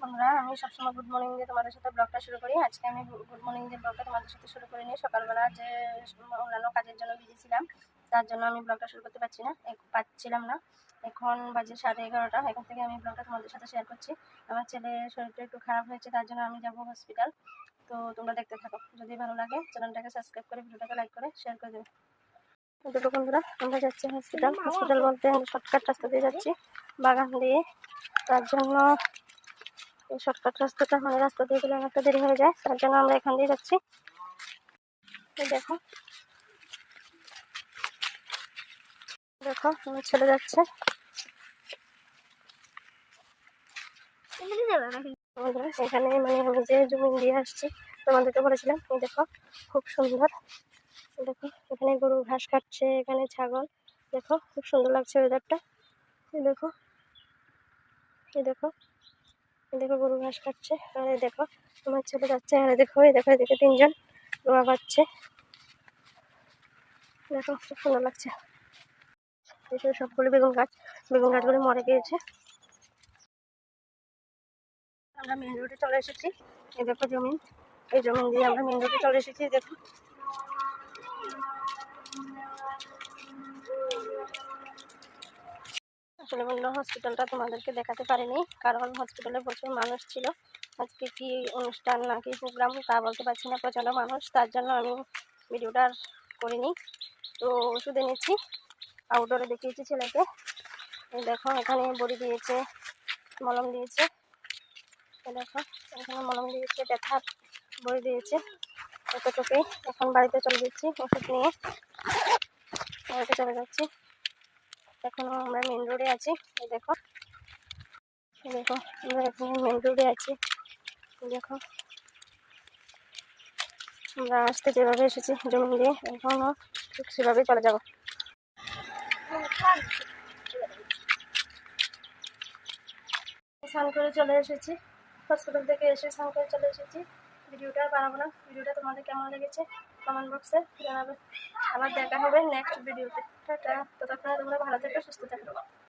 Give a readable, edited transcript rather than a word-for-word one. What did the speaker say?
বন্ধুরা, আমি সবসময় গুড মর্নিং দিয়ে তোমাদের সাথে ব্লগটা শুরু করি। আজকে আমি গুড মর্নিং দিয়ে ব্লগটা তোমাদের সাথে শুরু করে নিই। সকালবেলা যে অন্যান্য কাজের জন্য বিজি ছিলাম, তার জন্য আমি ব্লগটা শুরু করতে পারছিলাম না। এখন বাজে 11:30। এখন থেকে আমি ব্লগটা তোমাদের সাথে শেয়ার করছি। আমার ছেলের শরীরটা একটু খারাপ হয়েছে, তার জন্য আমি যাবো হসপিটাল। তো তোমরা দেখতে থাকো। যদি ভালো লাগে চ্যানেলটাকে সাবস্ক্রাইব করে ভিডিওটাকে লাইক করে শেয়ার করে দেবে। দুটো বন্ধুরা, আমরা যাচ্ছি হসপিটাল। হসপিটাল বলতে আমি শর্টকাট রাস্তা দিয়ে যাচ্ছি, বাগান দিয়ে। তার জন্য এই শর্টকাট রাস্তাটা রাস্তা দিয়ে গেলে অনেকটা দেরি হয়ে যায়, তার জন্য আমরা এখান দিয়ে যাচ্ছি। দেখো দেখো আমার ছেলে যাচ্ছে। এখানে আমি যে জমি দিয়ে আসছি তোমাদেরকে বলেছিলাম, এই দেখো খুব সুন্দর। দেখো এখানে গরু ঘাস খাচ্ছে, এখানে ছাগল। দেখো খুব সুন্দর লাগছে ওয়েদারটা। এই দেখো এই দেখো এই দেখো গরু ঘাস খাচ্ছে, আর এই দেখো আমার ছেলে যাচ্ছে। আর দেখো এদিকে 3জন রোয়া পাচ্ছে। দেখো খুব সুন্দর লাগছে। এসব সবগুলো বেগুন গাছগুলো মরে গিয়েছে। আমরা মেন রোডে চলে এসেছি। এই দেখো জমি, এই জমি দিয়ে আমরা মেন রোডে চলে এসেছি। দেখো আসলে বন্ধু, হসপিটালটা তোমাদেরকে দেখাতে পারিনি, কারণ হসপিটালে প্রচুর মানুষ ছিল। আজকে কি অনুষ্ঠান নাকি প্রোগ্রাম তা বলতে পারছি না, প্রচন্ড মানুষ, তার জন্য আমি ভিডিওটা আর করিনি। তো ওষুধ এনেছি, আউটডোরে দেখিয়েছি ছেলেকে। দেখো এখানে বড়ি দিয়েছে, মলম দিয়েছে। দেখো এখানে মলম দিয়েছে, ব্যথার বড়ি দিয়েছে। এতটুকুই। এখন বাড়িতে চলে যাচ্ছি ওষুধ নিয়ে, বাড়িতে চলে যাচ্ছি। এখনো আমরা মেন রোডে আছি। দেখো দেখো আমরা এখন মেন রোডে আছি। দেখো আমরা আসতে যেভাবে এসেছি জমি দিয়ে, এখনো ঠিক সেভাবেই চলে যাবো। স্নান করে চলে এসেছি, হসপিটাল থেকে এসে স্নান করে চলে এসেছি। ভিডিওটা বানাবো না। ভিডিওটা তোমাদের কেমন লেগেছে কমেন্ট বক্সে জানাবে। আবার দেখা হবে নেক্সট ভিডিওতে। ততক্ষণে তোমরা ভালো থেকো, সুস্থ থেকো।